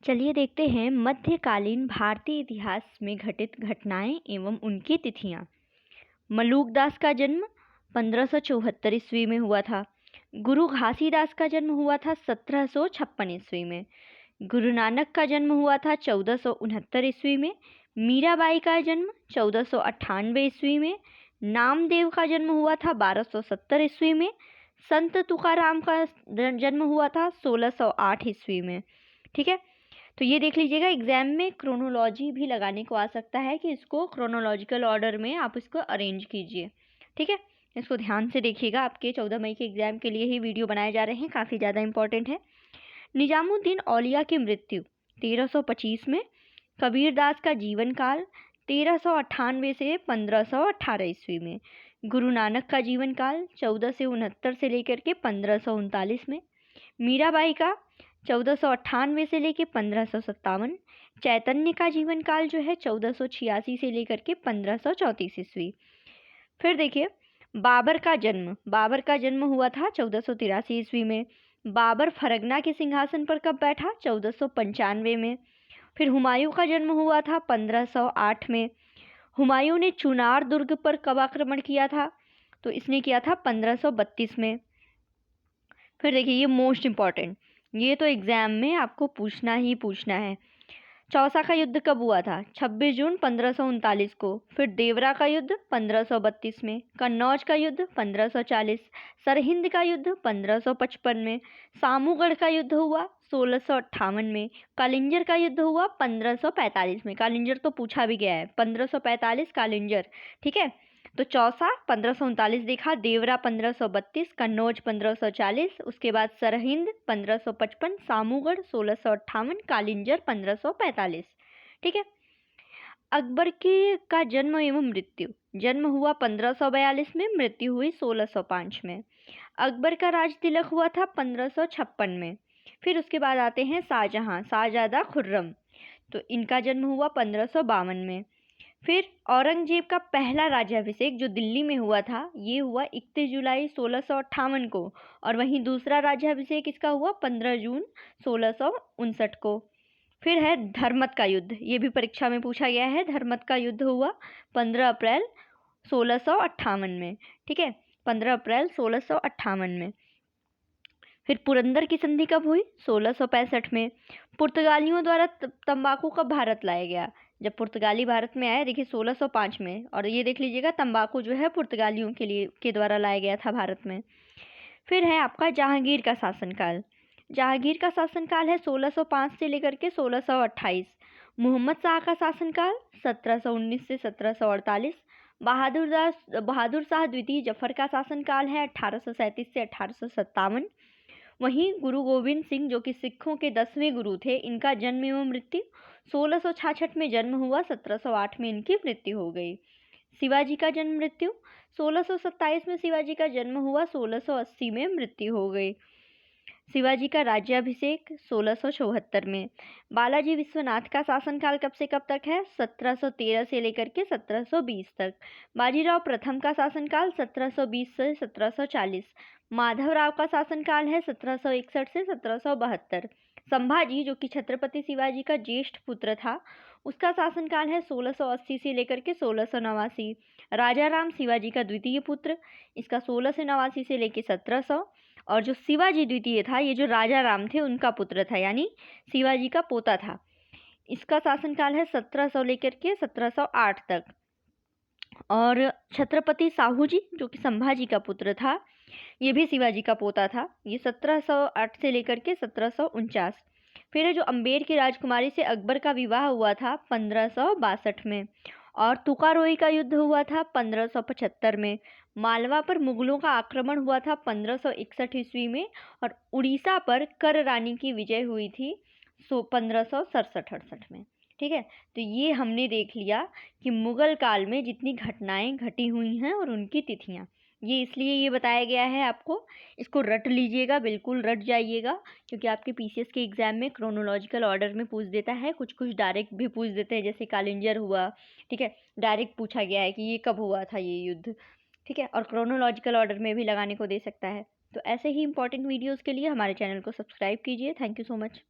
चलिए देखते हैं मध्यकालीन भारतीय इतिहास में घटित घटनाएं एवं उनकी तिथियां। मलूकदास का जन्म 1574 ईस्वी में हुआ था। गुरु घासीदास का जन्म हुआ था 1756 ईस्वी में। गुरु नानक का जन्म हुआ था 1469 ईस्वी में। मीराबाई का जन्म 1498 ईस्वी में। नामदेव का जन्म हुआ था 1270 ईस्वी में। संत तुकाराम का जन्म हुआ था 1608 ईस्वी में। ठीक है, तो ये देख लीजिएगा, एग्जाम में क्रोनोलॉजी भी लगाने को आ सकता है कि इसको क्रोनोलॉजिकल ऑर्डर में आप इसको अरेंज कीजिए। ठीक है, इसको ध्यान से देखिएगा, आपके 14 मई के एग्जाम के लिए ही वीडियो बनाए जा रहे हैं, काफ़ी ज़्यादा इंपॉर्टेंट है। निजामुद्दीन औलिया की मृत्यु 1325 में। कबीरदास का जीवन काल 1398 से 1518 ईस्वी में। गुरु नानक का जीवन काल 1469 से लेकर के 1539 में। मीराबाई का 1498 से लेकर 1557। चैतन्य का जीवन काल जो है 1486 से लेकर के 1534 ईस्वी। फिर देखिए, बाबर का जन्म हुआ था 1483 ईस्वी में। बाबर फरगना के सिंहासन पर कब बैठा? 1495 में। फिर हुमायूं का जन्म हुआ था 1508 में। हुमायूं ने चुनार दुर्ग पर कब आक्रमण किया था? तो इसने किया था 1532 में। फिर देखिए, ये मोस्ट इम्पॉर्टेंट, ये तो एग्जाम में आपको पूछना ही पूछना है। चौसा का युद्ध कब हुआ था? 26 जून 1539 को। फिर देवरा का युद्ध 1532 में। कन्नौज का युद्ध 1540। सरहिंद का युद्ध 1555 में। सामूगढ़ का युद्ध हुआ 1658 में। कालिंजर का युद्ध हुआ 1545 में। कालिंजर तो पूछा भी गया है, 1545 कालिंजर। ठीक है, तो चौसा 1539 देखा, देवरा 1532, कन्नौज 1540, उसके बाद सरहिंद 1555, सामूगढ़ 1658, कालिंजर 1545। ठीक है, अकबर का जन्म एवं मृत्यु। जन्म हुआ 1542 में, मृत्यु हुई 1605 में। अकबर का राज तिलक हुआ था 1556 में। फिर उसके बाद आते हैं शाहजहां खुर्रम, तो इनका जन्म हुआ 1552 में। फिर औरंगजेब का पहला राज्याभिषेक जो दिल्ली में हुआ था, ये हुआ 31 जुलाई 1658 को, और वहीं दूसरा राज्याभिषेक इसका हुआ 15 जून 1659 को। फिर है धर्मत का युद्ध, ये भी परीक्षा में पूछा गया है। धर्मत का युद्ध हुआ 15 अप्रैल 1658 में। ठीक है, 15 अप्रैल 1658 में। फिर पुरंदर की संधि कब हुई? 1665 में। पुर्तगालियों द्वारा तंबाकू कब भारत लाया गया? जब पुर्तगाली भारत में आए, देखिए 1605 में। और ये देख लीजिएगा, तंबाकू जो है पुर्तगालियों के द्वारा लाया गया था भारत में। फिर है आपका जहांगीर का शासनकाल। जहांगीर का शासनकाल है 1605 से लेकर के 1628। मोहम्मद शाह का शासनकाल 1719 से 1748। बहादुर शाह द्वितीय जफर का शासनकाल है 1837 से 1857। वहीं गुरु गोविंद सिंह, जो कि सिखों के 10वें गुरु थे, इनका जन्म एवं मृत्यु 1666 में जन्म हुआ, 1708 में इनकी मृत्यु हो गई। शिवाजी का जन्म मृत्यु 1627 में शिवाजी का जन्म हुआ, 1680 में मृत्यु हो गई। शिवाजी का राज्याभिषेक 1674 में। बालाजी विश्वनाथ का शासनकाल कब से कब तक है? 1713 से लेकर के 1720 तक। बाजीराव प्रथम का शासनकाल 1720 से 1740। माधवराव का शासनकाल है 1761 से 1772। संभाजी, जो कि छत्रपति शिवाजी का ज्येष्ठ पुत्र था, उसका शासनकाल है 1680 से लेकर के 1689। राजा राम शिवाजी का द्वितीय पुत्र, इसका 1689 से लेकर 1700। और जो शिवाजी द्वितीय था, ये जो राजा राम थे उनका पुत्र था, यानी शिवाजी का पोता था, इसका शासनकाल है 1700 लेकर के 1708 तक। और छत्रपति साहू जी, जो कि संभाजी का पुत्र था, ये भी शिवाजी का पोता था, ये 1708 से लेकर के 1749। फिर है जो अम्बेर की राजकुमारी से अकबर का विवाह हुआ था 1562 में। और तुकारोई का युद्ध हुआ था 1575 में। मालवा पर मुगलों का आक्रमण हुआ था 1561 ईस्वी में। और उड़ीसा पर कर रानी की विजय हुई थी 1567-68 में। ठीक है, तो ये हमने देख लिया कि मुगल काल में जितनी घटनाएं घटी हुई हैं और उनकी तिथियां, ये इसलिए ये बताया गया है आपको। इसको रट लीजिएगा, बिल्कुल रट जाइएगा, क्योंकि आपके पीसीएस के एग्जाम में क्रोनोलॉजिकल ऑर्डर में पूछ देता है, कुछ कुछ डायरेक्ट भी पूछ देते हैं, जैसे कालिंजर हुआ। ठीक है, डायरेक्ट पूछा गया है कि ये कब हुआ था ये युद्ध। ठीक है, और क्रोनोलॉजिकल ऑर्डर में भी लगाने को दे सकता है। तो ऐसे ही इंपॉर्टेंट वीडियोज़ के लिए हमारे चैनल को सब्सक्राइब कीजिए। Thank you so much.